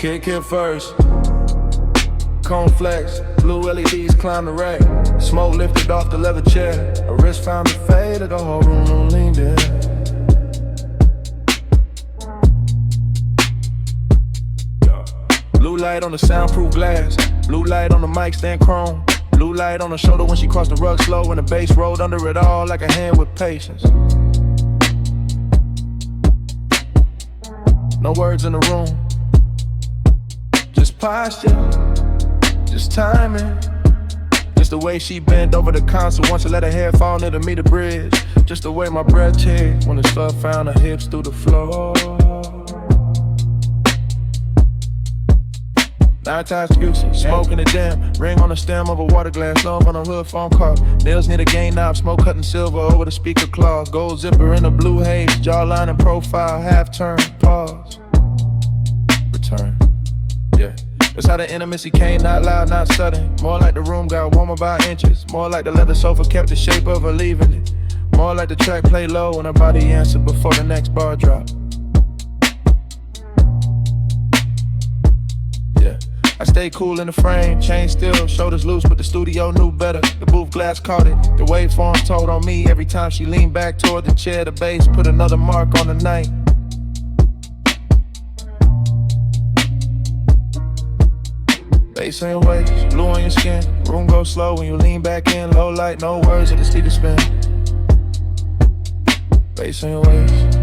Kick it first. Cone flex, blue LEDs climb the rack. Smoke lifted off the leather chair. A wrist found the fade, the whole room leaned in. Blue light on the soundproof glass. Blue light on the mic stand chrome. Blue light on the shoulder when she crossed the rug slow. And the bass rolled under it all like a hand with patience. No words in the room. Just posture. Just timing. Just the way she bent over the console once I let her hair fall near to meet the bridge. Just the way my breath changed when the stuff found her hips through the floor. 9 times Bluesy, smoking the dim. Ring on the stem of a water glass, love on a hood phone car. Nails near the gain knob, smoke cutting silver over the speaker claw. Gold zipper in a blue haze, jawline and profile, half turn, pause. Return, yeah. That's how the intimacy came, not loud, not sudden. More like the room got warmer by inches. More like the leather sofa kept the shape of her leaving it. More like the track played low and her body answered before the next bar dropped. I stay cool in the frame, chain still, shoulders loose, but the studio knew better. The booth glass caught it, the waveform told on me. Every time she leaned back toward the chair, the bass put another mark on the night. Bass on your waist, blue on your skin. Room goes slow when you lean back in. Low light, no words, just need to spin. Bass on your waist,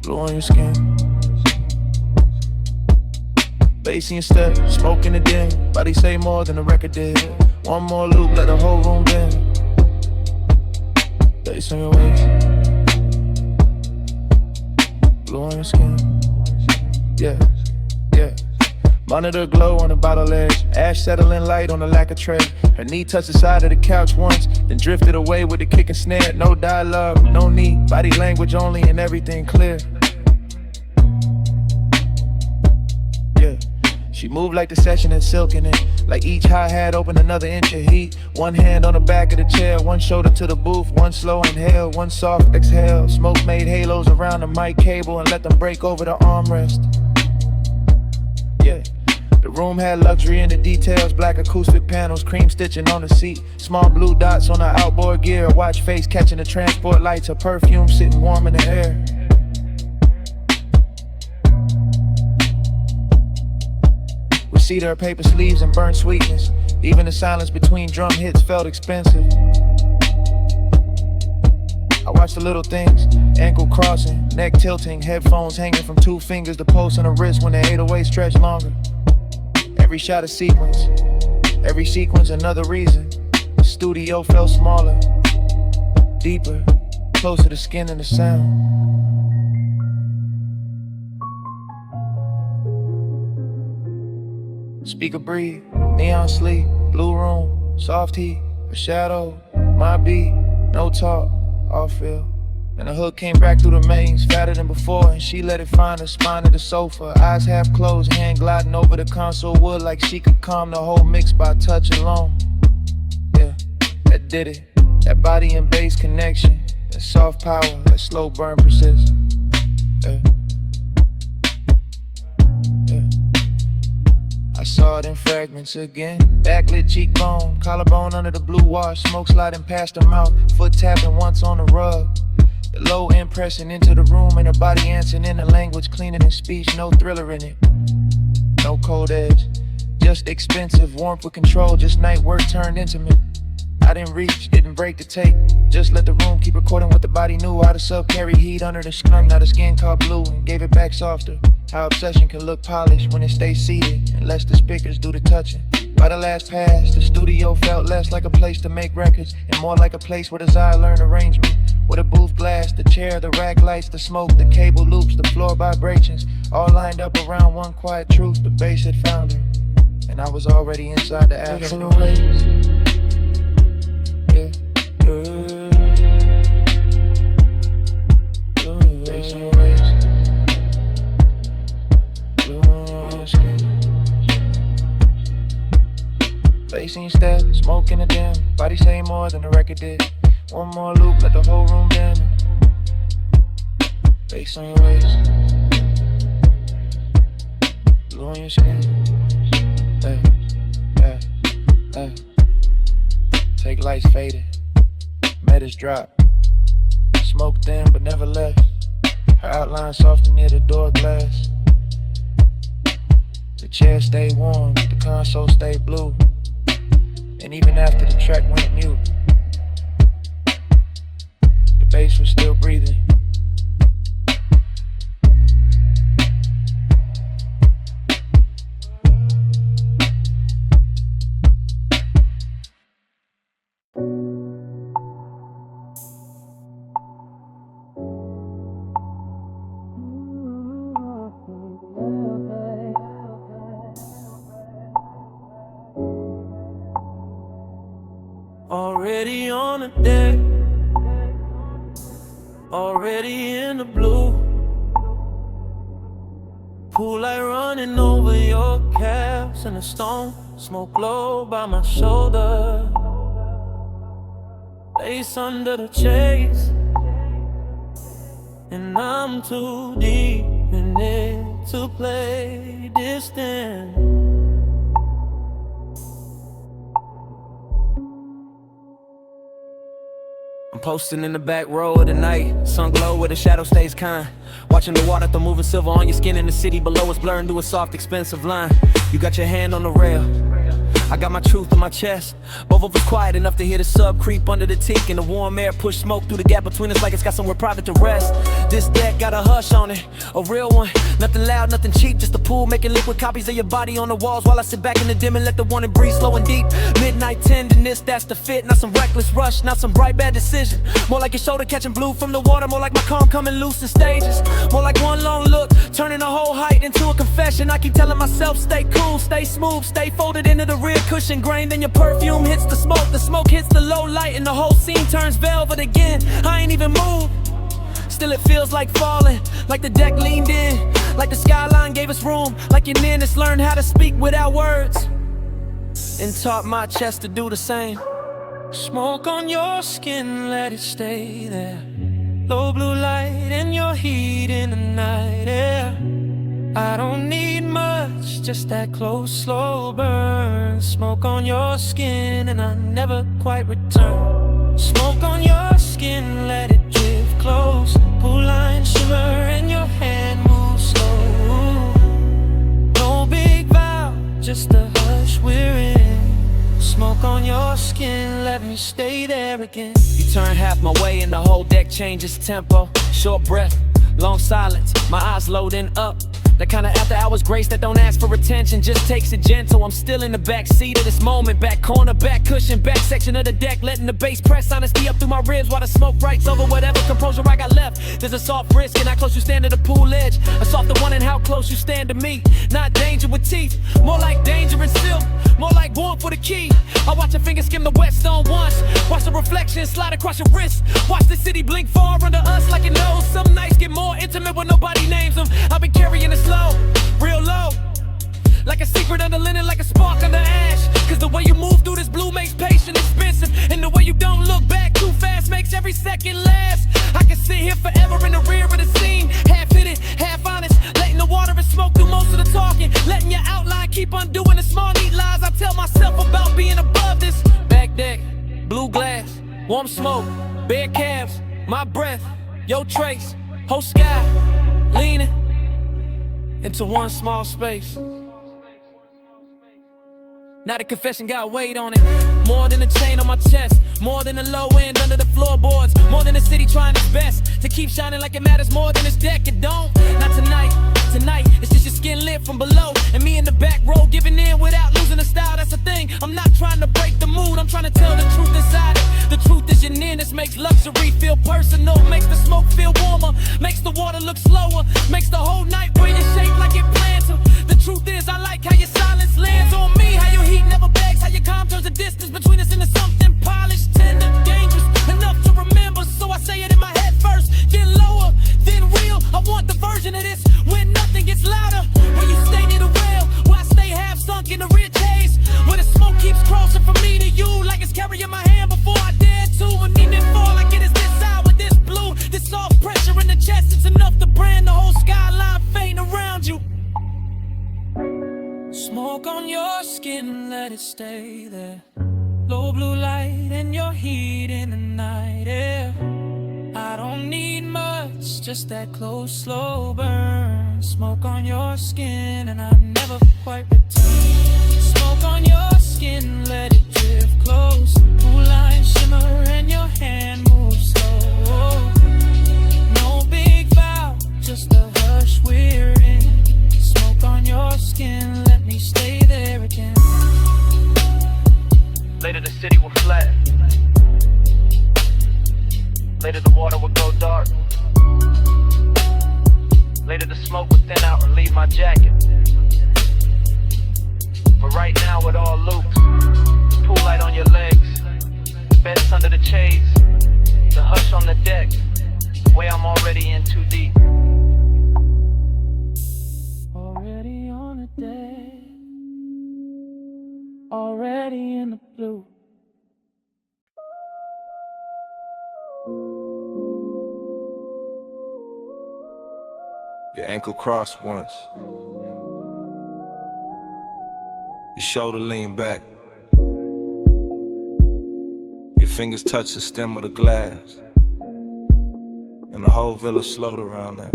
blue on your skin. Bass in your step, smoke in the den. Body say more than the record did. One more loop, let the whole room bend. Bass on your waist, blue on your skin. Yeah, yeah. Monitor glow on the bottle edge. Ash settling light on the lacquer tray. Her knee touched the side of the couch once, then drifted away with the kick and snare. No dialogue, no need, body language only and everything clear. She moved like the session had silk in it. Like each hi-hat opened another inch of heat. One hand on the back of the chair, one shoulder to the booth. One slow inhale, one soft exhale. Smoke made halos around the mic cable and let them break over the armrest. Yeah, the room had luxury in the details. Black acoustic panels, cream stitching on the seat. Small blue dots on the outboard gear. Watch face catching the transport lights. Her perfume sitting warm in the air. Cedar paper sleeves and burnt sweetness. Even the silence between drum hits felt expensive. I watched the little things, ankle crossing, neck tilting, headphones hanging from 2 fingers, the pulse on the wrist when the 808 stretched longer. Every shot a sequence, every sequence another reason. The studio felt smaller, deeper, closer to the skin and the sound. Speaker breathe, neon sleep, blue room, soft heat, a shadow, my beat, no talk, all feel. And the hook came back through the mains, fatter than before, and she let it find her spine of the sofa. Eyes half closed, hand gliding over the console wood like she could calm the whole mix by touch alone. Yeah, that did it. That body and bass connection, that soft power, that slow burn persists. Yeah. I saw it in fragments again. Backlit cheekbone, collarbone under the blue wash. Smoke sliding past her mouth, foot tapping once on the rug. The low end pressing into the room and her body answering in a language cleaner than speech. No thriller in it, no cold edge. Just expensive warmth with control, just night work turned intimate. I didn't reach, didn't break the tape. Just let the room keep recording what the body knew. How the sub carry heat under the skin, now the skin caught blue and gave it back softer. How obsession can look polished when it stays seated and lets the speakers do the touching. By the last pass, the studio felt less like a place to make records and more like a place where desire learned arrangement. With a booth glass, the chair, the rack lights, the smoke, the cable loops, the floor vibrations, all lined up around one quiet truth. The bass had found her, and I was already inside the afternoon. Facing step, smoke in the dim. Body say more than the record did. One more loop, let the whole room bend. Bass on your waist, your skin. Hey, hey, hey. Take lights faded, metals drop. Smoke thin but never left. Her outline softer near the door glass. The chair stayed warm, the console stayed blue. And even after the track went mute, the bass was still breathing. Already on the deck, already in the blue. Pool light running over your calves and the stone. Smoke low by my shoulder. Lace under the chase, and I'm too deep in it to play distant. I'm posting in the back row of the night, sun glow where the shadow stays kind. Watching the water throw moving silver on your skin in the city below us, blurring through a soft, expensive line. You got your hand on the rail, I got my truth in my chest. Both of us quiet enough to hear the sub creep under the teak, and the warm air push smoke through the gap between us like it's got somewhere private to rest. This deck got a hush on it, a real one. Nothing loud, nothing cheap, just a pool making liquid copies of your body on the walls while I sit back in the dim and let the warning breathe slow and deep. Midnight tenderness, that's the fit. Not some reckless rush, not some bright bad decision. More like your shoulder catching blue from the water, more like my calm coming loose in stages. More like one long look, turning a whole height into a confession. I keep telling myself, stay cool, stay smooth, stay folded into the rear cushion grain. Then your perfume hits the smoke hits the low light, and the whole scene turns velvet again. I ain't even moved, still it feels like falling, like the deck leaned in, like the skyline gave us room, like your nearness learned how to speak without words, and taught my chest to do the same. Smoke on your skin, let it stay there. Low blue light and your heat in the night air. I don't need much, just that close, slow burn. Smoke on your skin and I never quite return. Smoke on your skin, let it drift close. Pool line shimmer and your hand moves slow. No big vow, just a hush we're in. Smoke on your skin, let me stay there again. You turn half my way and the whole deck changes tempo. Short breath, long silence, my eyes loading up. That kind of after hours grace that don't ask for attention, just takes it gentle. I'm still in the back seat of this moment, back corner, back cushion, back section of the deck, letting the bass press honesty up through my ribs while the smoke writes over whatever composure I got left. There's a soft risk in how close you stand to the pool edge, a softer one in how close you stand to me. Not danger with teeth, more like danger and silk, more like warmth for the key. I watch your fingers skim the wet stone once, watch the reflection slide across your wrist, watch the city blink far under us like it knows. Some nights get more intimate when nobody names them. I've been carrying it slow, real low, like a secret under linen, like a spark under ash. Cause the way you move through this blue makes patience expensive, and the way you don't look back too fast makes every second last. I can sit here forever in the rear of the scene, half hidden, half honest, letting the water and smoke do most of the talking, letting your outline keep undoing the small neat lies I tell myself about being above this. Back deck, blue glass, warm smoke, bare calves, my breath, your trace, whole sky, leaning into one small space. Now the confession got weight on it, more than a chain on my chest, more than a low end under the floorboards, more than the city trying its best to keep shining like it matters more than this deck. It don't, not tonight. Tonight, it's just your skin lit from below, and me in the back row giving in without losing the style. That's the thing, I'm not trying to break the mood, I'm trying to tell the truth inside it. The truth is your nearness makes luxury feel personal, makes the smoke feel warmer, makes the water look slower, makes the whole night bring it shape like it planned to. The truth is I like how your silence lands on me, how your heat never begs, how your calm turns the distance between us into something polished, tender, dangerous, enough to remember. So I say it in my head first, then lower, then real. I want the version of this when nothing gets louder, when you stay near the rail, where I stay half sunk in the rear chase, where the smoke keeps crossing from me to you like it's carrying my hand before I dare to. And even fall like it is this hour, this blue, this soft pressure in the chest, it's enough to brand the whole skyline faint around you. Smoke on your skin, let it stay there. Low blue light and your heat in the night air. I don't need much, just that close, slow burn. Smoke on your skin and I never quite return. Smoke on your skin, let it drift close. Blue line shimmer and your hand moves slow. No big vow, just a hush we're in. Smoke on your skin, let me stay there again. Later the city will flat. Later the water will go dark. Later the smoke will thin out and leave my jacket. But right now it all loops. The pool light on your legs, the beds under the shades, the hush on the deck, way I'm already in too deep. Already on the deck, already in the blue. Your ankle crossed once. Your shoulder leaned back. Your fingers touched the stem of the glass. And the whole village slowed around that.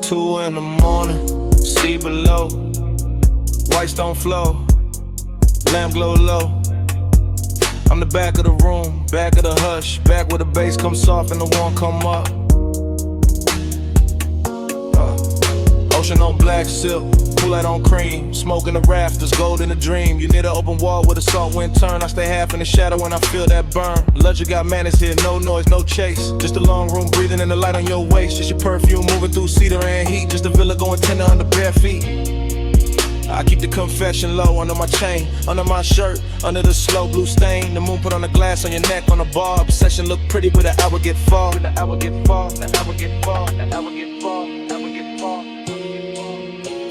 Two in the morning, see below. Whites don't flow, lamp glow low. I'm the back of the room, back of the hush, back where the bass comes soft and the one come up. Ocean on black silk, cool light on cream, smoke in the rafters, gold in a dream. You need an open wall where the salt wind turn. I stay half in the shadow when I feel that burn. Luxury got manners here, no noise, no chase. Just a long room breathing and the light on your waist. Just your perfume moving through cedar and heat. Just a villa going tender under bare feet. I keep the confession low under my chain, under my shirt, under the slow blue stain. The moon put on the glass on your neck on the bar. Obsession look pretty, but the hour get far. The hour get far, the hour get far, the hour get far, the hour get far.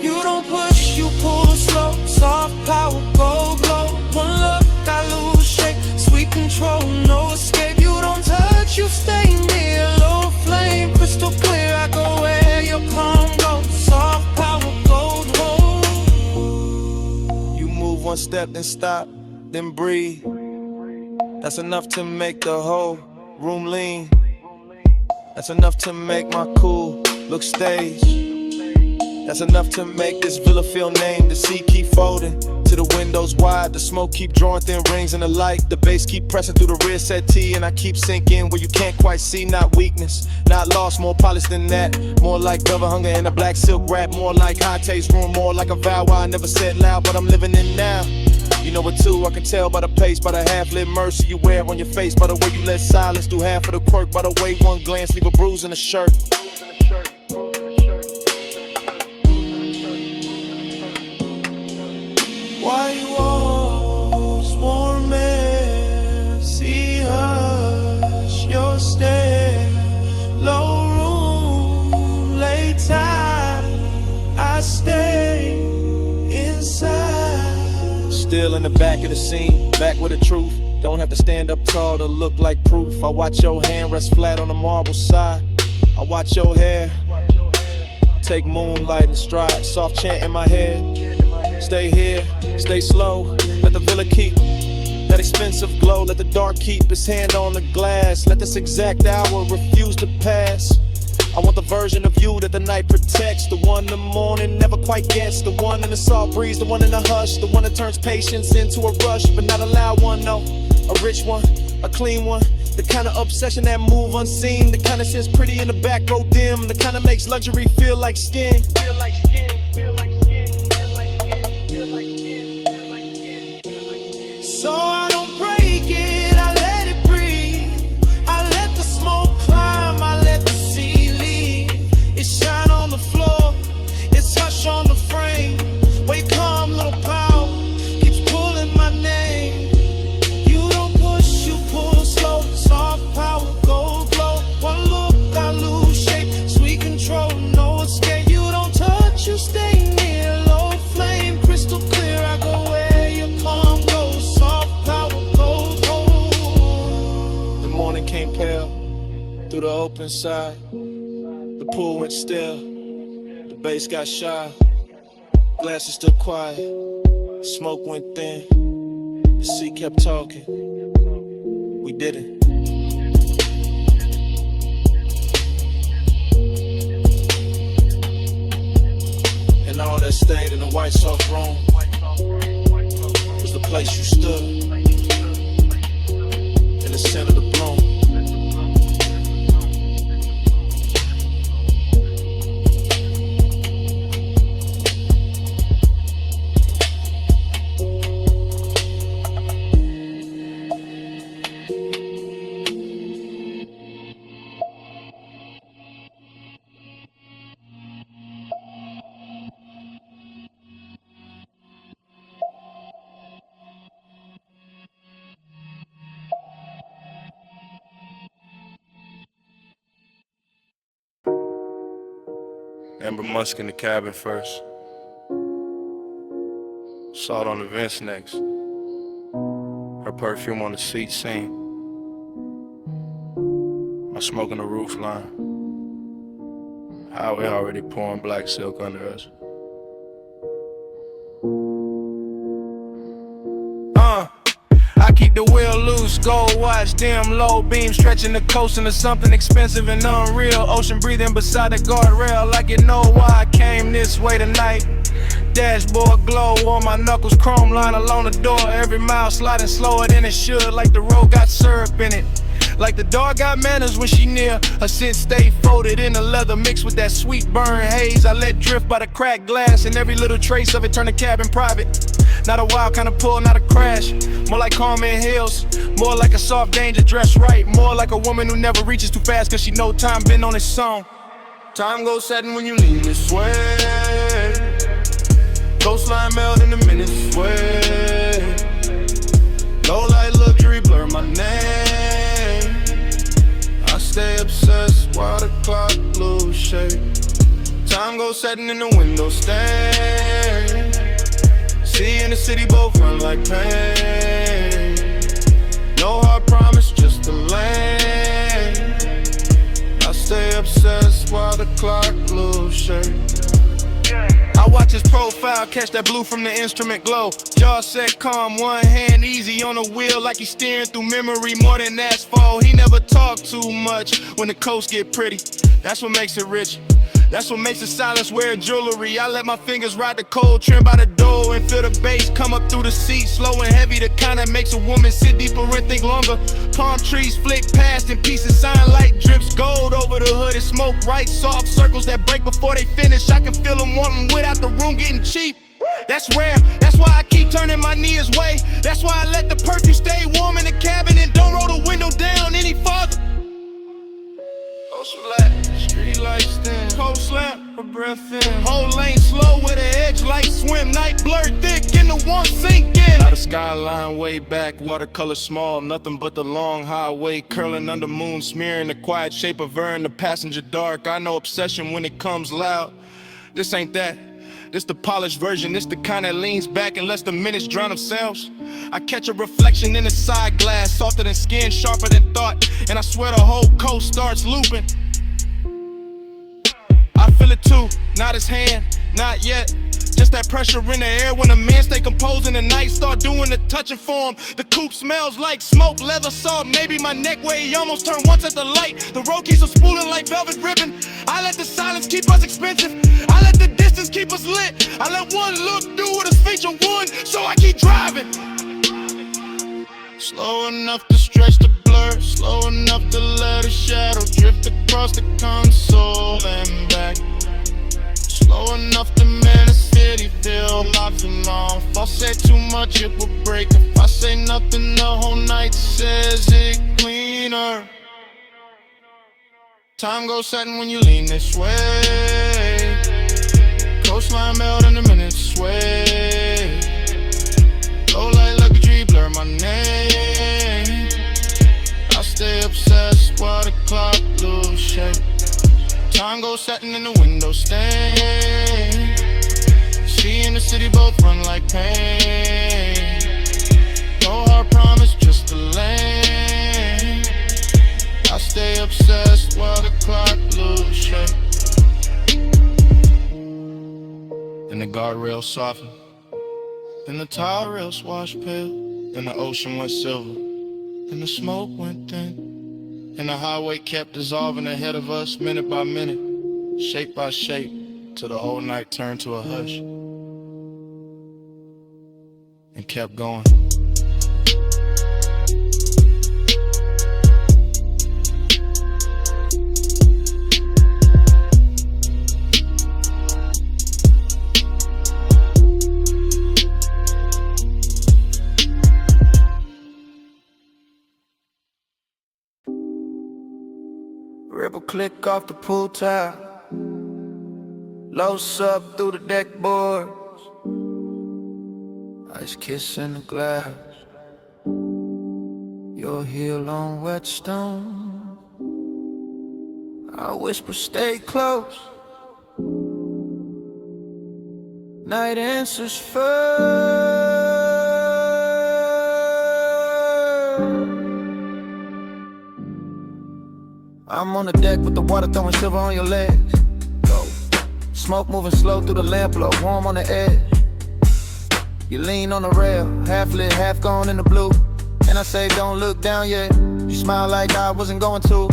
You don't push, you pull slow. Soft power, go glow. One look, I lose shape. Sweet control, no escape. You don't touch, you stay near. Low flame, crystal clear. I go where your palm goes. Soft power, gold hold. One step, then stop, then breathe. That's enough to make the whole room lean. That's enough to make my cool look staged. That's enough to make this villa feel named. The sea keep folding to the windows wide. The smoke keep drawing thin rings in the light. The bass keep pressing through the rear settee. And I keep sinking where you can't quite see. Not weakness, not lost, more polished than that. More like velvet hunger in a black silk wrap. More like high taste room, more like a vow I never said loud, but I'm living in now. You know it too, I can tell by the pace, by the half-lit mercy you wear on your face, by the way you let silence do half of the quirk, by the way one glance leave a bruise in the shirt. Why you always warm air? See hush your stare. Low room, late time. I stay inside. Still in the back of the scene, back with the truth. Don't have to stand up tall to look like proof. I watch your hand rest flat on the marble side. I watch your hair take moonlight and stride. Soft chant in my head. Stay here, stay slow. Let the villa keep that expensive glow. Let the dark keep its hand on the glass. Let this exact hour refuse to pass. I want the version of you that the night protects. The one the morning never quite gets. The one in the soft breeze, the one in the hush. The one that turns patience into a rush. But not a loud one, no. A rich one, a clean one. The kind of obsession that move unseen. The kind that sits pretty in the back row dim. The kind that makes luxury feel like skin. Feel like skin, feel like skin, feel like skin, feel like skin, feel like skin. So I don't break it, I let it breathe. I let the smoke climb, I let the sea leave. It shine on the floor, it's hush on the frame. Wake calm, little power, keeps pulling my name. You don't push, you pull slow. Soft power, gold glow. One look, I lose shape. Sweet control, no escape. You don't touch, you stay through the open side. The pool went still, the bass got shy. Glasses still quiet, smoke went thin. The sea kept talking, we did it. And all that stayed in the white soft room was the place you stood, in the center of the bloom. Amber Musk in the cabin first. Salt on the vents next. Her perfume on the seat scene. My smoke on the roof line. Highway already pouring black silk under us. I keep the wheel loose, gold watch, dim low beam, stretching the coast into something expensive and unreal. Ocean breathing beside the guardrail, like you know why I came this way tonight. Dashboard glow on my knuckles, chrome line along the door. Every mile sliding slower than it should, like the road got syrup in it. Like the dog got manners when she near. Her scent stay folded in the leather, mixed with that sweet burn haze I let drift by the cracked glass, and every little trace of it turn the cabin private. Not a wild kind of pull, not a crash. More like Carmen Hills, more like a soft danger dressed right. More like a woman who never reaches too fast, cause she know time been on its song. Time goes setting when you lean this way. Coastline melt in the minutes way. Low light luxury blur my name. I stay obsessed while the clock lose shape. Time goes setting in the window stand. See in the city both run like pain. No hard promise, just a lane. I stay obsessed while the clock lose shape. I watch his profile, catch that blue from the instrument glow. Jaw set calm, one hand easy on the wheel, like he's steering through memory more than asphalt. He never talk too much when the coast get pretty. That's what makes it rich. That's what makes the silence wear jewelry. I let my fingers ride the cold, trim by the door and feel the bass come up through the seat. Slow and heavy, the kind that makes a woman sit deeper and think longer. Palm trees flick past in pieces, sign light drips gold over the hood and smoke right. Soft circles that break before they finish. I can feel them wanting without the room getting cheap. That's rare, that's why I keep turning my knee his way. That's why I let the perfume stay warm in the cabin and don't roll the window down any farther. Coast flat, street lights dim, cold slam, her breath in. Whole lane slow with an edge like swim. Night blurred thick in the one sink in. Out of skyline way back, watercolor small. Nothing but the long highway curling under moon, smearing the quiet shape of her in the passenger dark. I know obsession when it comes loud. This ain't that. This the polished version, this the kind that leans back and lets the minutes drown themselves. I catch a reflection in the side glass, softer than skin, sharper than thought, and I swear the whole coast starts looping. I feel it too, not his hand, not yet. Just that pressure in the air when a man stay composed in the night, start doing the touching for him. The coupe smells like smoke, leather salt, maybe my neck where he almost turned once at the light. The road keeps us spooling like velvet ribbon. I let the silence keep us expensive. I let the distance keep us lit. I let one look do what is feature one, so I keep driving. Slow enough to stretch the blur, slow enough to let a shadow drift across the console and back. Slow enough to make the city feel nothing off. If I say too much, it will break. If I say nothing, the whole night says it cleaner. Time goes setting when you lean this way. Coastline melt in the minutes sway. Low light luxury blur my name. I stay obsessed while the clock lose shape. Time goes setting in the window stain. She and the city both run like pain. No hard promise, just a lane. I stay obsessed while the clock lose shape. And the guardrail softened, then the tire rails washed pale, then the ocean went silver, then the smoke went thin, and the highway kept dissolving ahead of us minute by minute, shape by shape, till the whole night turned to a hush and kept going. Ripple click off the pool tile, low sub through the deck boards, ice kiss in the glass, your heel on wet stone. I whisper stay close, night answers first. I'm on the deck with the water throwing silver on your legs. Go. Smoke moving slow through the lamp, blow warm on the edge. You lean on the rail, half lit, half gone in the blue. And I say don't look down yet. You smile like I wasn't going to.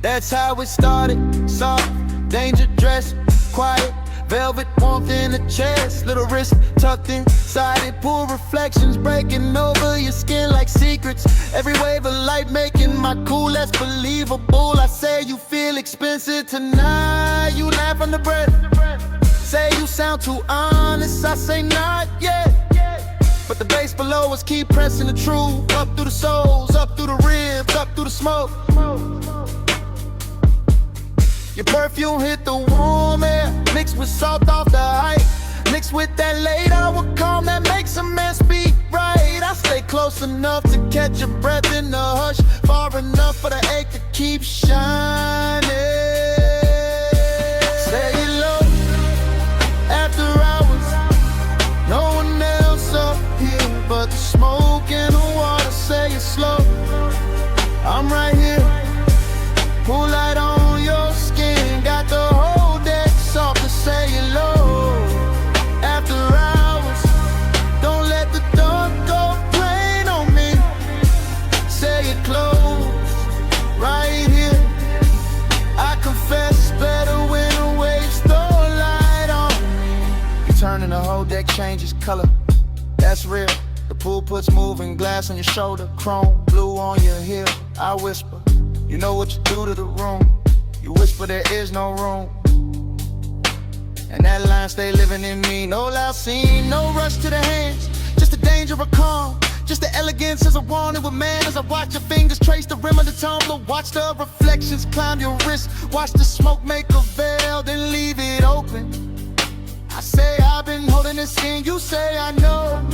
That's how it started. Soft, danger dress, quiet, velvet warmth in the chest. Little wrist tucked inside it, pool reflections breaking over your skin like secrets. Every wave of light making my cool less believable. I say you feel expensive tonight. You laugh under breath. Say you sound too honest. I say not yet. But the bass below us keep pressing the truth. Up through the soles, up through the ribs, up through the smoke. Your perfume hit the warm air, mixed with salt off the height, mixed with that late hour calm that makes a man speak right. I stay close enough to catch your breath in the hush, far enough for the ache to keep shining. Say it low, after hours, no one else up here but the smoke and the water. Say it slow, I'm right here, pull light on your skin, got the whole deck soft to say it low. After hours, don't let the dark go plain on me. Say it close, right here. I confess better when the waves throw light on me. You turn and the whole deck changes color, that's real. The pool puts moving glass on your shoulder, chrome blue on your heel. I whisper, you know what you do to the room. You whisper there is no room, and that line stay living in me. No loud scene, no rush to the hands, just the danger of calm, just the elegance as I wanted with man. As I watch your fingers trace the rim of the tumbler, watch the reflections climb your wrist, watch the smoke make a veil, then leave it open. I say I've been holding this in, you say I know.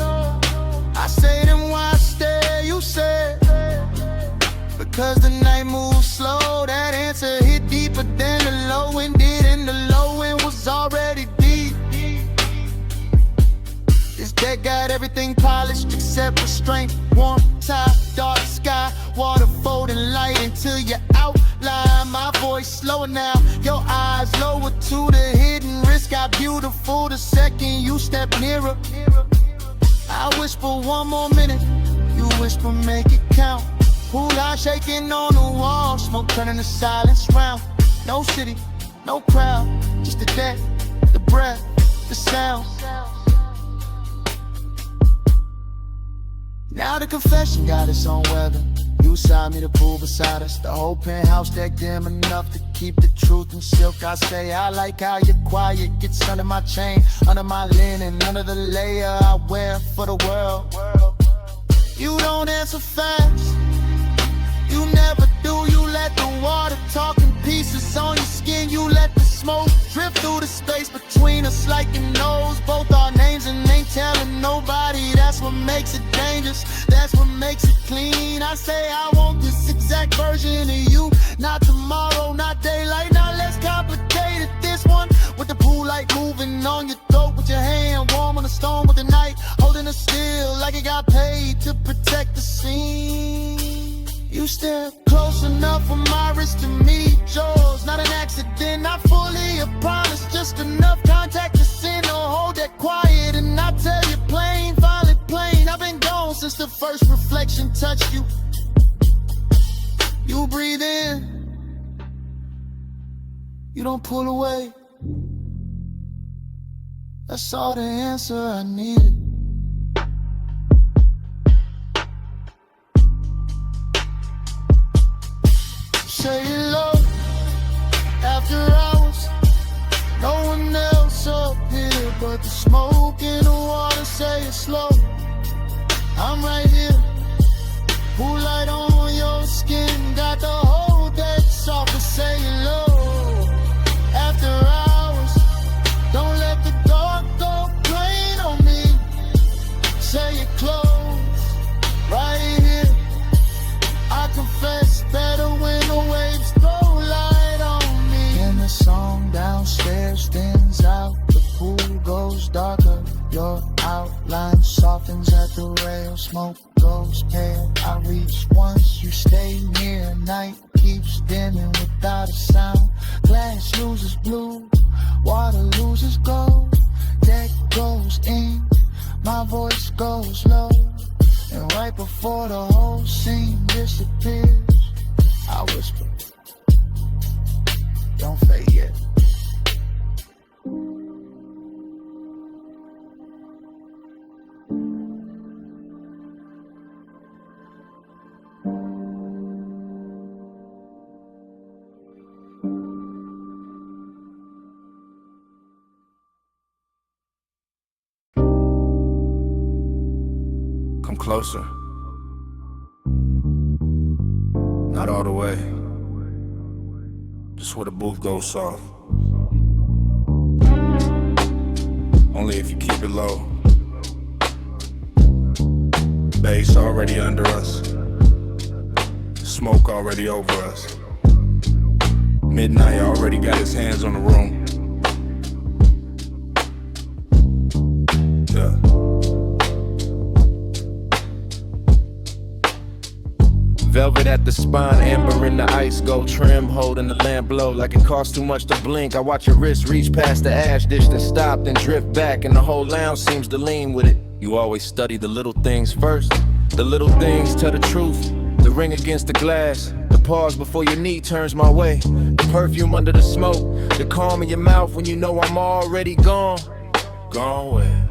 I say then why stay, you say because the night moves slow. That answer hit deeper than the low end did, and the low end was already deep. This deck got everything polished except restraint. Warm top, dark sky, water folding light until you outline. My voice slower now, your eyes lower to the hidden risk. Got beautiful the second you step nearer. I whisper one more minute, you whisper make it count. Pool light shaking on the wall, smoke turning to silence round. No city, no crowd, just the deck, the breath, the sound. Now the confession got its own weather. You side me, the pool beside us. The whole penthouse deck dim enough to keep the truth in silk. I say I like how you're quiet, gets under my chain, under my linen, under the layer I wear for the world. You don't answer fast, you never do. You let the water talk in pieces on your skin. You let the smoke drift through the space between us like you knows both our names and ain't telling nobody. That's what makes it dangerous, that's what makes it clean. I say I want this exact version of you, not tomorrow, not daylight, not less complicated. This one with the pool light moving on your throat, with your hand warm on the stone with the night holding it still like it got paid to protect the scene. You You step close enough for my wrist to meet yours. Not an accident, not fully a promise. Just enough contact to send or hold that quiet. And I tell you plain, violet plain, I've been gone since the first reflection touched you. You breathe in, you don't pull away. That's all the answer I needed. Say hello after hours. No one else up here but the smoke in the water. Say it slow, I'm right here. Blue light on your skin, got the whole deck soft to say hello after hours. Don't let the dark go plain on me. Say it close, right here. I confess better when the waves throw light on me. And the song downstairs thins out, the pool goes darker. Your outline softens at the rail, smoke goes pale. I reach once, you stay near. Night keeps dimming without a sound. Glass loses blue, water loses gold. Deck goes ink, my voice goes low. And right before the whole scene disappears, I whisper, don't fade yet. Come closer. Not all the way. Just where the booth goes soft. Only if you keep it low. Bass already under us. Smoke already over us. Midnight already got his hands on the room. Yeah. Velvet at the spine, amber in the ice, gold trim, holding the lamp low like it costs too much to blink. I watch your wrist reach past the ash dish, then stop, then drift back, and the whole lounge seems to lean with it. You always study the little things first. The little things tell the truth. The ring against the glass, the pause before your knee turns my way. The perfume under the smoke, the calm in your mouth when you know I'm already gone. Gone where?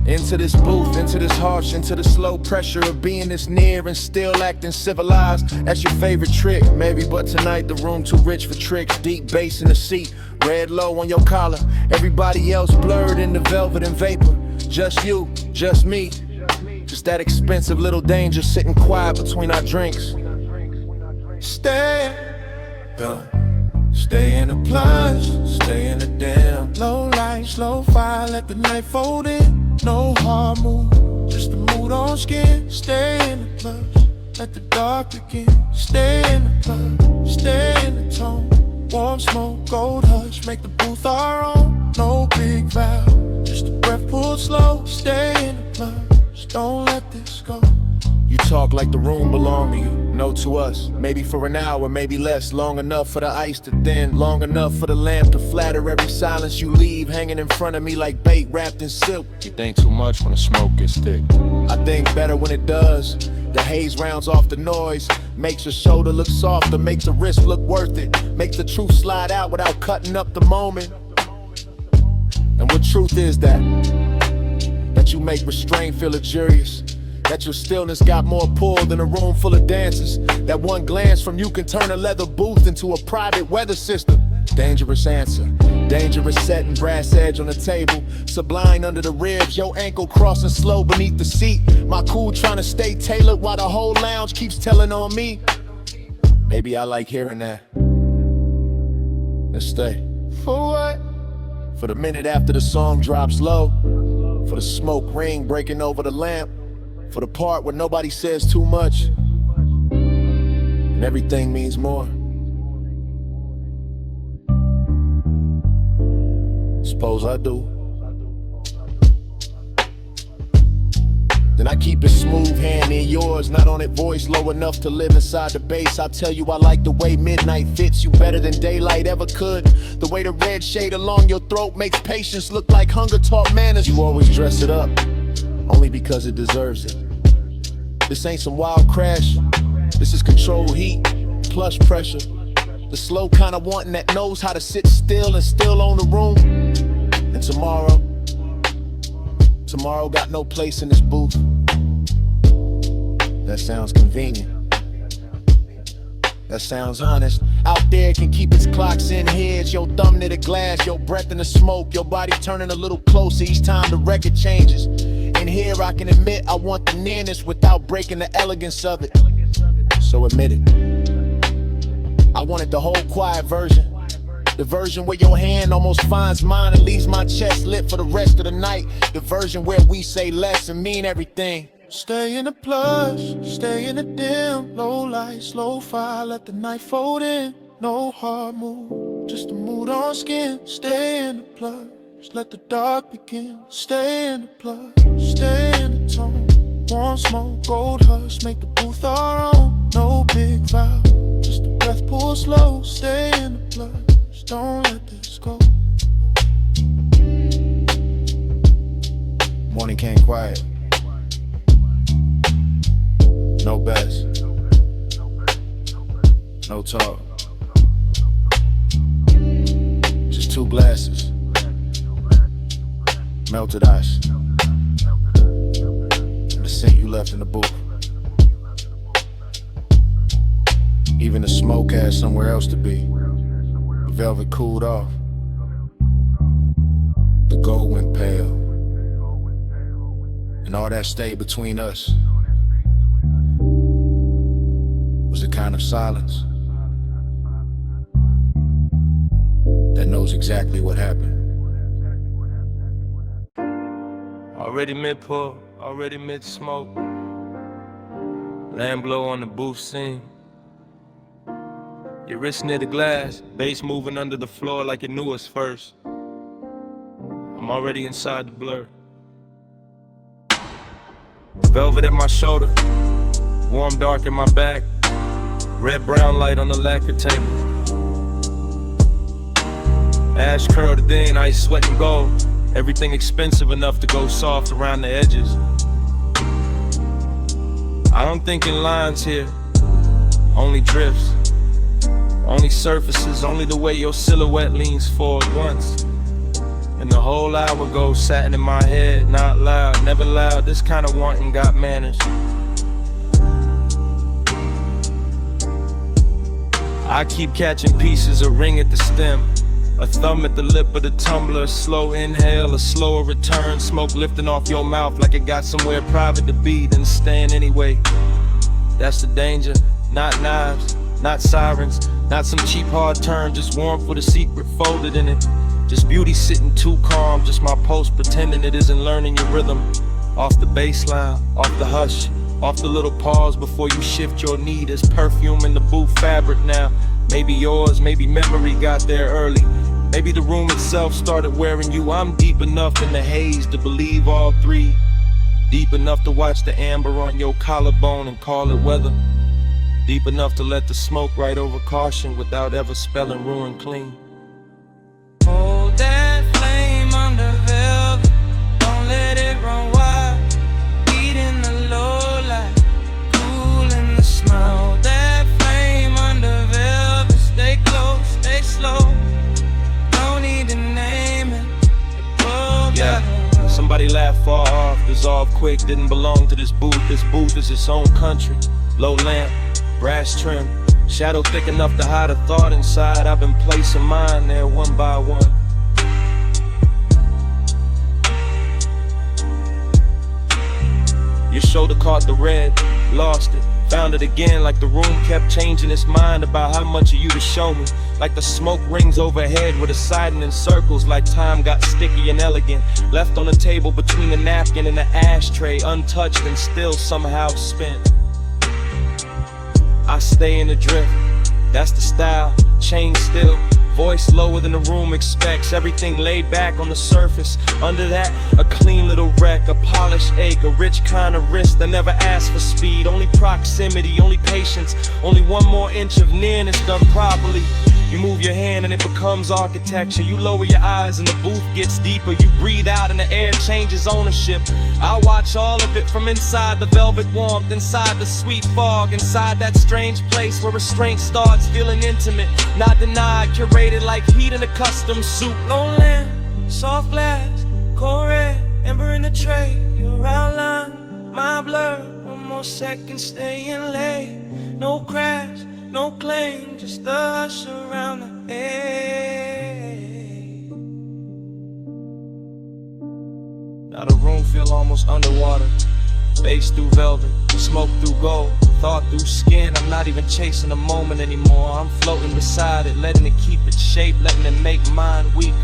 Into this booth, into this harsh, into the slow pressure of being this near and still acting civilized. That's your favorite trick, maybe, but tonight the room too rich for tricks. Deep bass in the seat, red low on your collar. Everybody else blurred into velvet and vapor. Just you, just me. Just that expensive little danger sitting quiet between our drinks. Stay, stay in the plunge, stay in the damn low light, slow fire, let the night fold in. No hard move, just the mood on skin. Stay in the plunge, let the dark begin. Stay in the plunge, stay in the tone. Warm smoke, gold hush, make the booth our own. No big vow, just a breath pulled slow. Stay in the plunge, don't let this go. You talk like the room belonged to you, no to us. Maybe for an hour, maybe less. Long enough for the ice to thin, long enough for the lamp to flatter every silence you leave, hanging in front of me like bait wrapped in silk. You think too much when the smoke gets thick. I think better when it does. The haze rounds off the noise, makes your shoulder look softer, makes the wrist look worth it, makes the truth slide out without cutting up the moment. And what truth is that? That you make restraint feel luxurious. That your stillness got more pull than a room full of dancers. That one glance from you can turn a leather booth into a private weather system. Dangerous answer, dangerous setting, brass edge on the table. Sublime under the ribs, your ankle crossing slow beneath the seat. My cool trying to stay tailored while the whole lounge keeps telling on me. Maybe I like hearing that. Let's stay. For what? For the minute after the song drops low. For the smoke ring breaking over the lamp. For the part where nobody says too much and everything means more. Suppose I do. then I keep it smooth, hand in yours, not on it, voice low enough to live inside the bass. I tell you I like the way midnight fits you better than daylight ever could. The way the red shade along your throat makes patience look like hunger taught manners. You always dress it up, only because it deserves it. This ain't some wild crash, this is controlled heat, plush pressure. The slow kind of wanting that knows how to sit still and still own the room. And tomorrow got no place in this booth. That sounds convenient. That sounds honest. Out there can keep its clocks in here. It's your thumb near the glass, your breath in the smoke, your body turning a little closer each time the record changes. And here I can admit I want the nearness without breaking the elegance of it. So admit it. I wanted the whole quiet version. The version where your hand almost finds mine and leaves my chest lit for the rest of the night. The version where we say less and mean everything. Stay in the plush, stay in the dim, low light, slow fire, let the night fold in. No hard move, just a mood on skin. Stay in the plush, let the dark begin. Stay in the plush, stay in the tone. Warm smoke, gold hush, make the booth our own. No big vow, just a breath pull slow. Stay in the plush, don't let this go. Morning came quiet. No bets, no talk. Just two glasses, melted ice, and the scent you left in the booth. Even the smoke had somewhere else to be. The velvet cooled off. The gold went pale. And all that stayed between us was a kind of silence that knows exactly what happened. Already mid-pull, already mid-smoke. Lamb blow on the booth scene. Your wrist near the glass, bass moving under the floor like it knew us first. I'm already inside the blur. Velvet at my shoulder, warm dark in my back. Red-brown light on the lacquer table. Ash curled in, ice sweating gold. Everything expensive enough to go soft around the edges. I don't think in lines here, only drifts. Only surfaces, only the way your silhouette leans forward once. And the whole hour goes satin in my head, not loud, never loud. This kind of wanting got manners. I keep catching pieces, a ring at the stem, a thumb at the lip of the tumbler, a slow inhale, a slower return, smoke lifting off your mouth like it got somewhere private to be, then staying anyway. That's the danger, not knives, not sirens, not some cheap hard turn, just warmth with a secret folded in it. Just beauty sitting too calm, just my pulse pretending it isn't learning your rhythm. Off the baseline, off the hush, off the little pause before you shift your knee. There's perfume in the booth fabric now. Maybe yours, maybe memory got there early. Maybe the room itself started wearing you. I'm deep enough in the haze to believe all three. Deep enough to watch the amber on your collarbone and call it weather. Deep enough to let the smoke right over caution without ever spelling ruin clean. Hold that flame under velvet, don't let it run wild. Beat in the low light, cool in the smile. Hold that flame under velvet, stay close, stay slow. Don't need to name it. Yeah, somebody laughed far off, dissolved quick, didn't belong to this booth. This booth is its own country. Low lamp, brass trim, shadow thick enough to hide a thought inside. I've been placing mine there one by one. Your shoulder caught the red, lost it, found it again like the room kept changing its mind about how much of you to show me. Like the smoke rings overhead with a siding in circles, like time got sticky and elegant. Left on the table between the napkin and the ashtray, untouched and still somehow spent. I stay in the drift, that's the style, chain still, voice lower than the room expects. Everything laid back on the surface. Under that, a clean little wreck, a polished ache, a rich kind of wrist that never asked for speed. Only proximity, only patience, only one more inch of nearness done properly. You move your hand and it becomes architecture. You lower your eyes and the booth gets deeper. You breathe out and the air changes ownership. I watch all of it from inside the velvet warmth, inside the sweet fog, inside that strange place where restraint starts feeling intimate. Not denied, curated like heat in a custom suit. Lone land, soft glass, cold red, ember in the tray. Your outline, my blur, one more second staying late. No crash, no claim, just the hush around the edge. Now the room feel almost underwater. Bass through velvet, smoke through gold, thought through skin. I'm not even chasing the moment anymore. I'm floating beside it, letting it keep its shape, letting it make mine weaker.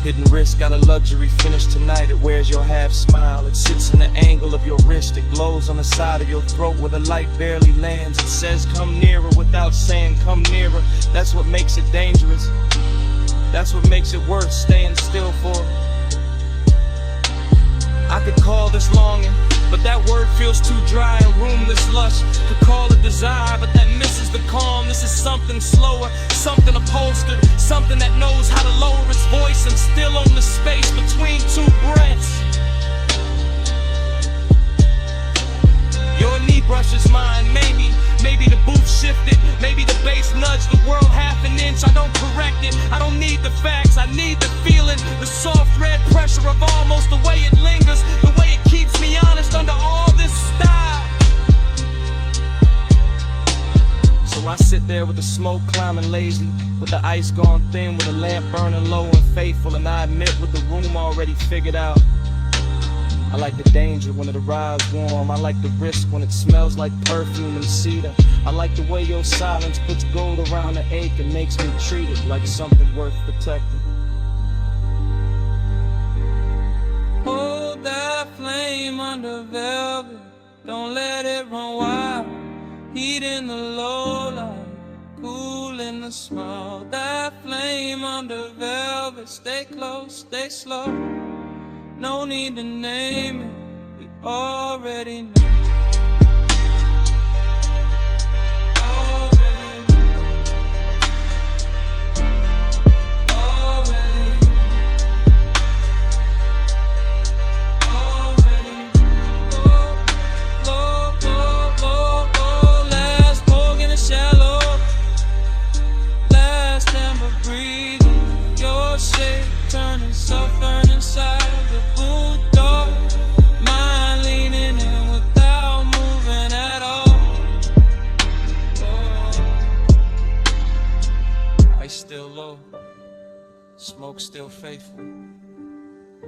Hidden wrist, got a luxury finish tonight. It wears your half smile. It sits in the angle of your wrist. It glows on the side of your throat where the light barely lands. It says come nearer without saying come nearer. That's what makes it dangerous. That's what makes it worth staying still for. I could call this longing, but that word feels too dry and roomless lush. Could call it desire, but that misses the calm. This is something slower, something upholstered, something that knows how to lower its voice and still own the space between two breaths. Your knee brushes mine, maybe the booth shifted, maybe the bass nudged the world half an inch. I don't correct it, I don't need the facts, I need the feeling, the soft red pressure of almost, the way it lingers, the way it keeps me honest under all this style. So I sit there with the smoke climbing lazy, with the ice gone thin, with the lamp burning low and faithful, and I admit with the room already figured out. I like the danger when it arrives warm. I like the risk when it smells like perfume and cedar. I like the way your silence puts gold around the ache and makes me treat it like something worth protecting. Hold that flame under velvet, don't let it run wild. Heat in the low light, cool in the small. That flame under velvet, stay close, stay slow. No need to name it, we already know. Turning, suffering inside the booth door. Mind leaning in without moving at all. Oh. Ice still low, smoke still faithful.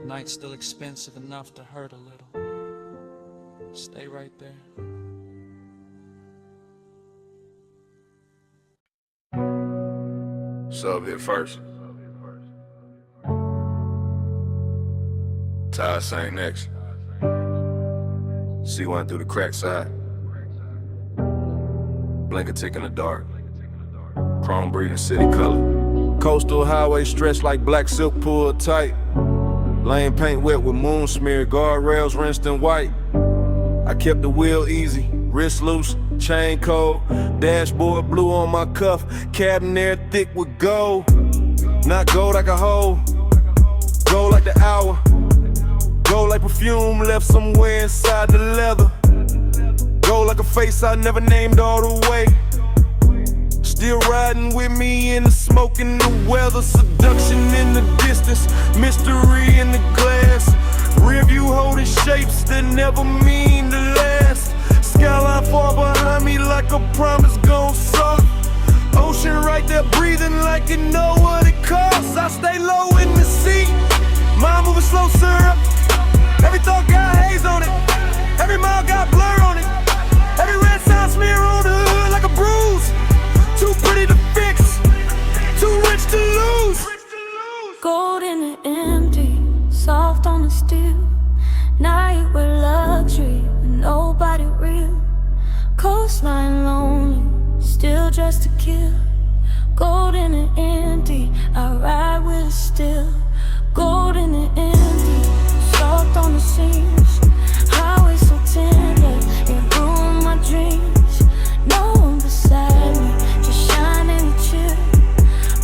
Night still expensive enough to hurt a little. Stay right there. Sub hit first. Ty sang next. C1 through the crack side. Blanket tick in the dark. Chrome breathing city color. Coastal highway stretched like black silk pulled tight. Lane paint wet with moon smear, guardrails rinsed in white. I kept the wheel easy, wrist loose, chain cold. Dashboard blue on my cuff, cabin air thick with gold. Not gold like a hole, gold like the hour. Gold like perfume left somewhere inside the leather. Gold like a face I never named all the way. Still riding with me in the smoke and the weather. Seduction in the distance, mystery in the glass. Rear view holding shapes that never mean to last. Skyline far behind me like a promise gone soft. Ocean right there breathing like you know what it costs. I stay low in the seat, mind moving slow, syrup. Every thought got haze on it, every mile got blur on it. Every red sign smear on the hood like a bruise. Too pretty to fix, too rich to lose. Gold in the empty, soft on the steel. Night with luxury, nobody real. kill. Golden and empty, I ride with it still. Golden and empty, soft on the seams. Highway so tender, it ruined my dreams. No one beside me, just shining and chill.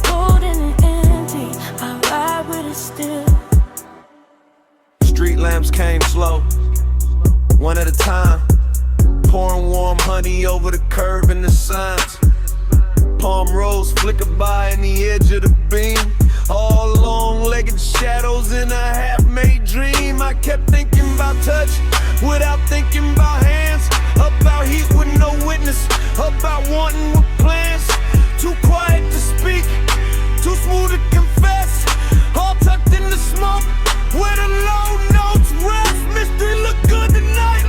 Golden and empty, I ride with it still. Street lamps came slow, one at a time, pouring warm honey over the curve and the signs. Palm rose flicker by in the edge of the beam. All long-legged shadows in a half-made dream. I kept thinking about touch without thinking about hands. About heat with no witness, about wanting with plans. Too quiet to speak, too smooth to confess. All tucked in the smoke, where the low notes rest. Mystery look good tonight.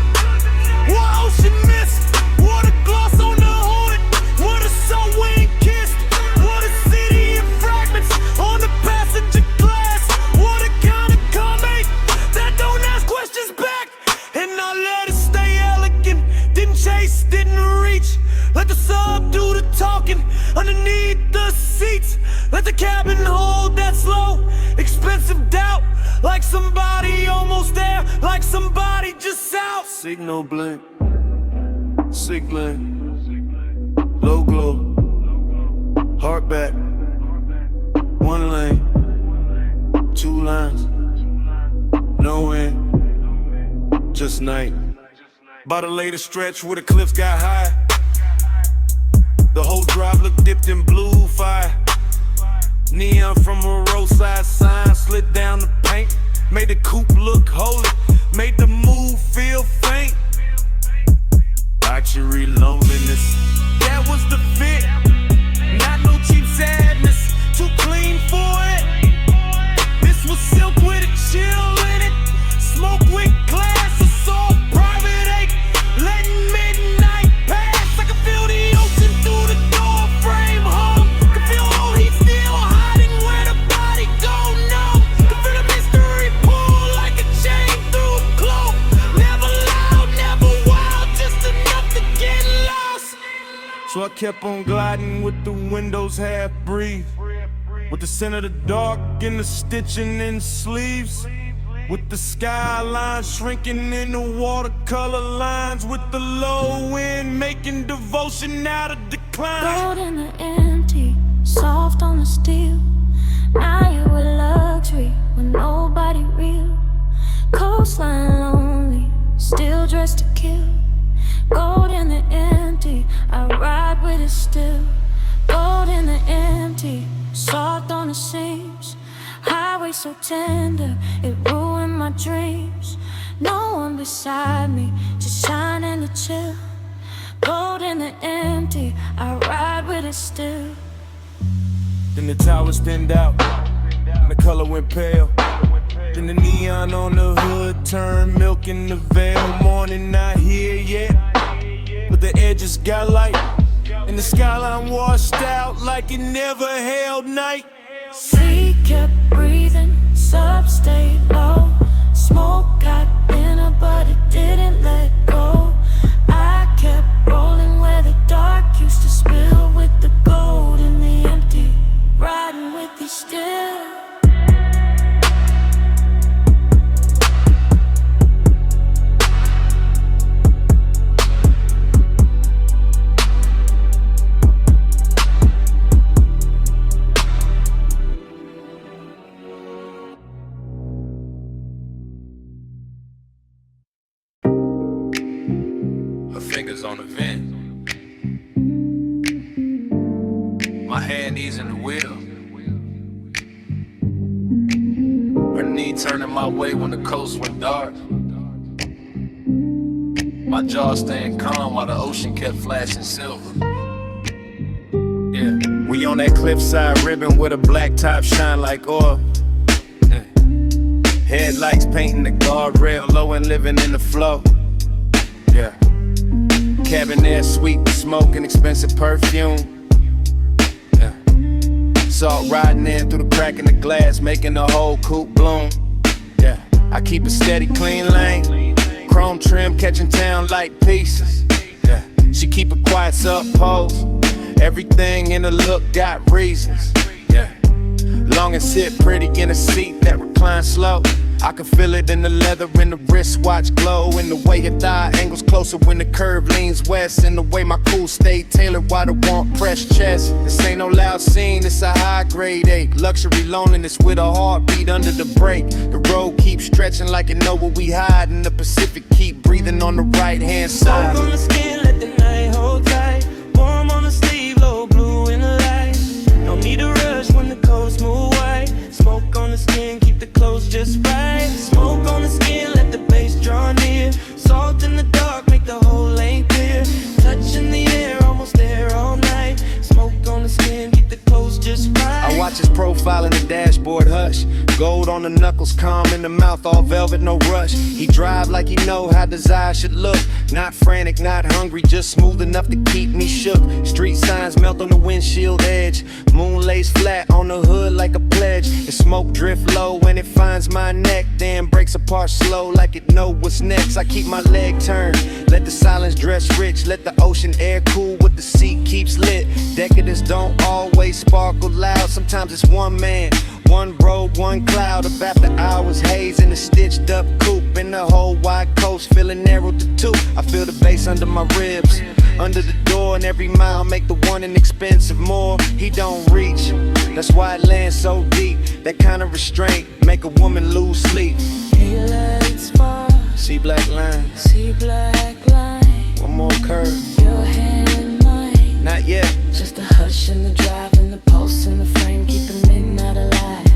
What ocean mist, water gloss on the hood. What a soul we ain't kissed. What a city in fragments on the passenger glass. What a kind of comeback that don't ask questions back. And I let it stay elegant. Didn't chase, didn't reach. Let the sub do the talking underneath the seats. Let the cabin hold that slow, expensive doubt. Like somebody almost there, like somebody just out. Signal blink, signaling, low glow, heart back, one lane, two lines, no end, just night. By the later stretch where the cliffs got high, the whole drive looked dipped in blue fire. Neon from a roadside sign slid down the paint, made the coupe look holy, made the move feel faint. Luxury loneliness, that was the fit. Not no cheap sadness, too clean for it. This was silk with a chill in it, smoke with class, assault, private ache, letting midnight pass. I can feel the ocean through the door frame, home. Can feel all heat still hiding where the body go, no. Can feel the mystery pull like a chain through a cloak. Never loud, never wild, just enough to get lost. So I kept on gliding with the windows half breathe, with the scent of the dark and the stitching in sleeves, with the skyline shrinking in the watercolor lines, with the low wind making devotion out of decline. Golden and empty, soft on the steel. Now you with luxury with nobody real. Coastline lonely, still dressed to kill. Golden and empty, I ride with it still. Golden and empty, soft on the seams. Highway so tender, it ruined my dreams. No one beside me, just shining to chill. Golden and empty, I ride with it still. Then the towers thinned out, and the color went pale. Then the neon on the hood turned milk in the veil. Morning not here yet, but the edges got light, and the skyline washed out like it never held night. Sea kept breathing, sub stayed low. Smoke got thinner, but it didn't let go. I kept rolling where the dark used to spill, with the gold in the empty, riding with you still. Fingers on the vent, my hand easing the wheel, her knee turning my way when the coast went dark. My jaw staying calm while the ocean kept flashing silver. Yeah, we on that cliffside ribbon with a black top shine like oil. Yeah. Headlights painting the guardrail low and living in the flow. Yeah. Cabin air sweet with smoke and expensive perfume. Yeah. Salt riding in through the crack in the glass, making the whole coupe bloom. Yeah. I keep a steady, clean lane, chrome trim catching town like pieces. Yeah. She keep a quiet sub pose, Everything in the look got reasons. Yeah. Long and sit pretty in a seat that reclines slow. I can feel it in the leather, in the wristwatch glow, in the way your thigh angles closer when the curve leans west, in the way my cool stay tailored while the warmth press chest. This ain't no loud scene, it's a high grade ache. Luxury loneliness with a heartbeat under the brake. The road keeps stretching like it know where we hide, and the Pacific keep breathing on the right hand side. Soak on the skin, let the night hold tight. Warm on the sleeve, low blue in the light. No need to rush when the coast move white. Smoke on the skin, keep the clothes just right. Smoke on the skin, let the bass draw near. Salt in the dark, make the whole lane clear. Touch in the air, almost there all night. Smoke on the skin, keep the clothes just right. I watch his profile in the dashboard, hush. Gold on the knuckles, calm in the mouth, all velvet, no rush. He drive like he know how desire should look. Not frantic, not hungry, just smooth enough to keep me shook. Street signs melt on the windshield edge. Moon lays flat on the hood like a pledge. The smoke drift low when it finds my neck, then breaks apart slow like it know what's next. I keep my leg turned, let the silence dress rich. Let the ocean air cool what the seat keeps lit. Decadence don't always sparkle loud. Sometimes it's one man, one road, one cloud of after hours haze in a stitched up coupe. In the whole wide coast feeling narrow to two. I feel the bass under my ribs, under the door, and every mile make the one inexpensive more. He don't reach, that's why it lands so deep. That kind of restraint make a woman lose sleep. He lights far, See black lines, see black line. one more curve, Your hand in mine. not yet. Just a hush in the drive and the pulse in the frame, keep the midnight alive.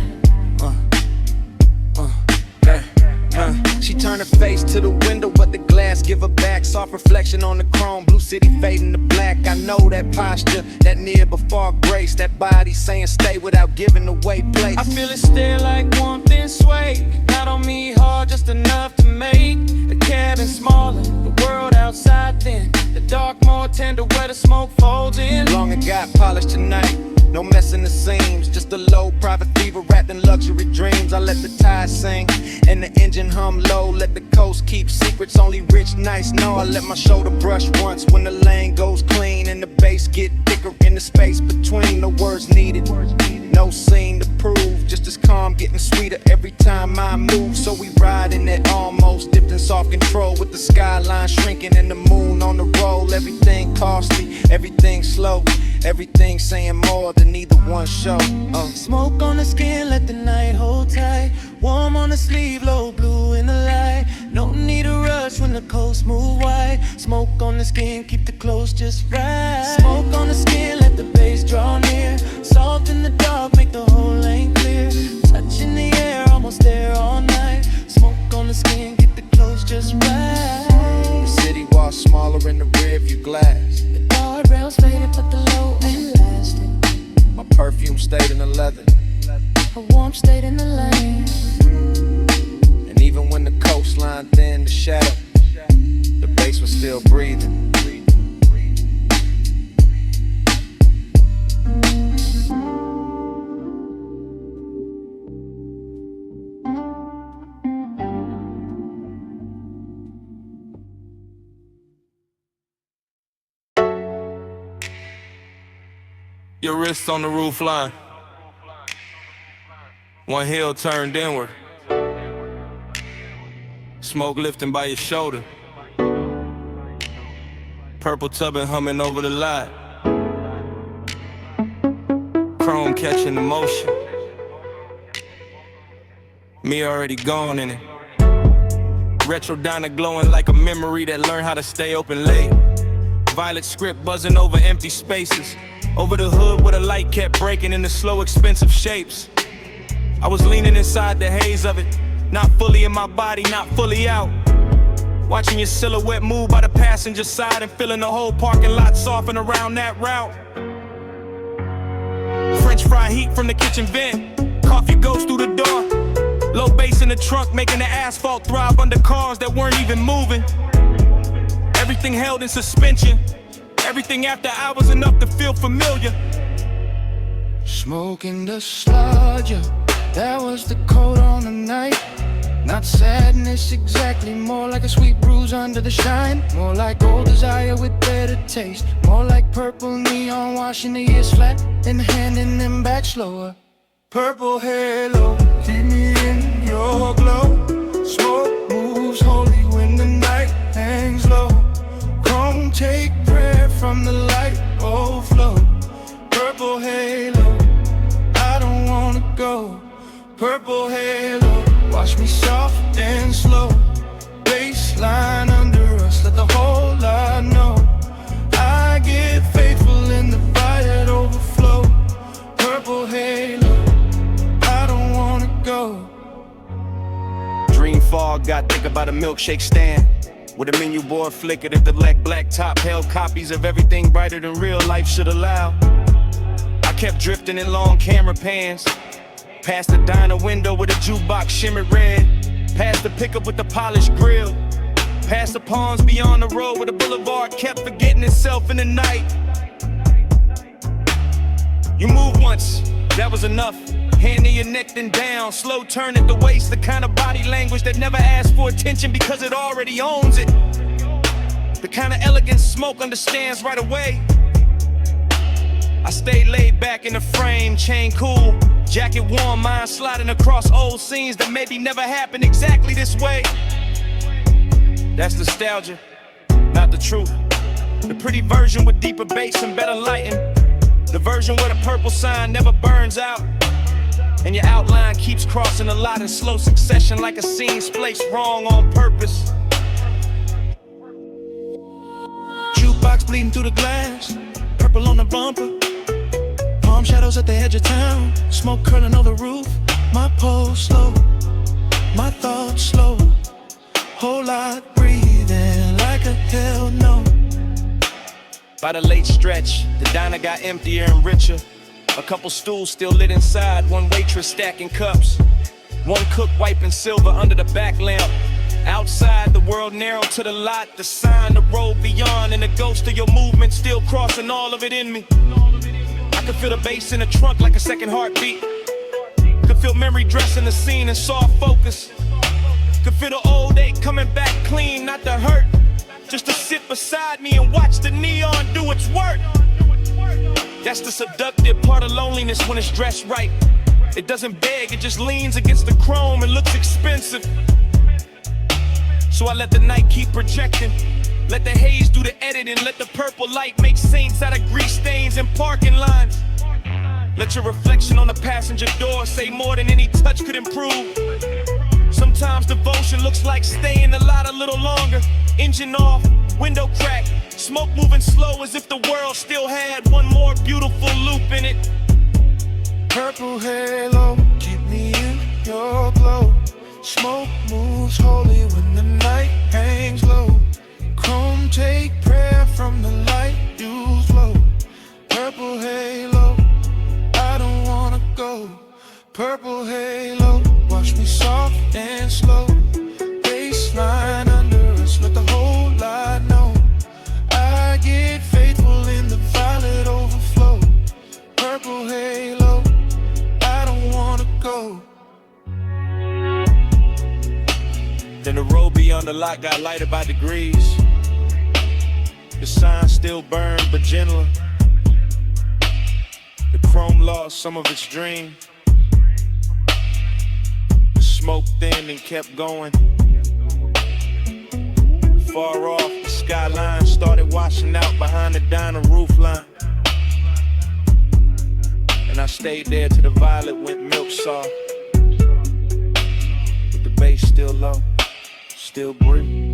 She turned her face to the window, but the glass give her back. Soft reflection on the chrome, blue city fading to black. I know that posture, that near before grace. That body saying stay without giving away place. I feel it stare like warmth and sway. Not on me hard, just enough to make the cabin smaller, the world outside thin. The dark more tender where the smoke folds in. Long and got polished tonight, no messing the seams. Just a low private fever wrapped in luxury dreams. I let the tide sing and the engine hum low. Let the coast keep secrets only rich nights know. I let my shoulder brush once when the lane goes clean and the bass get thicker in the space between. No words needed, no scene to prove. Just as calm getting sweeter every time I move. So we ride in that almost dipped in soft control with the skyline shrinking and the moon on the roll. Everything costly, everything slow, everything saying more than either one show. Smoke on the skin, let the night hold tight. Warm on the sleeve, low blue in the light. No need to rush when the coast move wide. Smoke on the skin, keep the clothes just right. Smoke on the skin, let the bass draw near. Salt in the dark, make the whole lane clear. Touch in the air, almost there all night. Smoke on the skin, keep the clothes just right. The city walks smaller in the rearview glass. The guardrails faded, but the low ain't lasting. My perfume stayed in the leather. Her warmth stayed in the lane. And even when the coastline thinned the shadow, the bass was still breathing. Your wrists on the roof line. One heel turned inward. Smoke lifting by your shoulder. Purple tubbing humming over the lot. Chrome catching the motion. Me already gone in it. Retro diner glowing like a memory that learned how to stay open late. Violet script buzzing over empty spaces. Over the hood where the light kept breaking into slow, expensive shapes. I was leaning inside the haze of it, not fully in my body, not fully out. Watching your silhouette move by the passenger side and feeling the whole parking lot soften around that route. French fry heat from the kitchen vent. Coffee goes through the door. Low bass in the trunk making the asphalt throb under cars that weren't even moving. Everything held in suspension. Everything after hours enough to feel familiar. Smoking the sludge, that was the coat on the night. Not sadness exactly, more like a sweet bruise under the shine. More like old desire with better taste. More like purple neon washing the years flat and handing them back slower. Purple halo, keep me in your glow. Smoke moves holy when the night hangs low. Come take prayer from the light overflow. Purple halo, I don't wanna go. Purple halo, wash me soft and slow. Baseline under us, let the whole lot know. I get faithful in the fire overflow. Purple halo, I don't wanna go. Dream fog, got think about a milkshake stand with a menu board flickered at the black top held copies of everything brighter than real life should allow. I kept drifting in long camera pans, past the diner window with a jukebox shimmered red, past the pickup with the polished grill, past the palms beyond the road where the boulevard kept forgetting itself in the night. You moved once, that was enough. Hand to your neck then down, slow turn at the waist, the kind of body language that never asks for attention because it already owns it. The kind of elegance Smoke understands right away. I stayed laid back in the frame, chain cool, jacket warm, mind sliding across old scenes that maybe never happened exactly this way. That's nostalgia, not the truth. The pretty version with deeper bass and better lighting. The version where the purple sign never burns out and your outline keeps crossing a lot in slow succession like a scene spliced wrong on purpose. Jukebox bleeding through the glass, purple on the bumper. Palm shadows at the edge of town, smoke curling over the roof. My pulse slow, my thoughts slow. Whole lot breathing like a hell no. By the late stretch, the diner got emptier and richer. A couple stools still lit inside, one waitress stacking cups, one cook wiping silver under the back lamp. Outside, the world narrowed to the lot, the sign, the road beyond, and the ghost of your movement still crossing all of it in me. I could feel the bass in the trunk like a second heartbeat. Could feel memory dressing the scene in soft focus. Could feel the old ache coming back clean, not the hurt. Just to sit beside me and watch the neon do its work. That's the seductive part of loneliness when it's dressed right. It doesn't beg, it just leans against the chrome and looks expensive. So I let the night keep projecting. Let the haze do the editing. Let the purple light make saints out of grease stains and parking lines. Let your reflection on the passenger door say more than any touch could improve. Sometimes devotion looks like staying a lot a little longer. Engine off, window crack, smoke moving slow as if the world still had one more beautiful loop in it. Purple halo, keep me in your glow. Smoke moves holy when the night hangs low. Come take prayer from the light you flow. Purple halo, I don't wanna go. Purple halo, wash me soft and slow. Baseline under us, let the whole lot know. I get faithful in the violet overflow. Purple halo, I don't wanna go. Then the road beyond the lot got lighter by degrees. The sign still burned, but gentler. The chrome lost some of its dream. The smoke thinned and kept going. Far off, the skyline started washing out behind the diner roof line. And I stayed there till the violet went milk soft. With the bass still low, still breathe.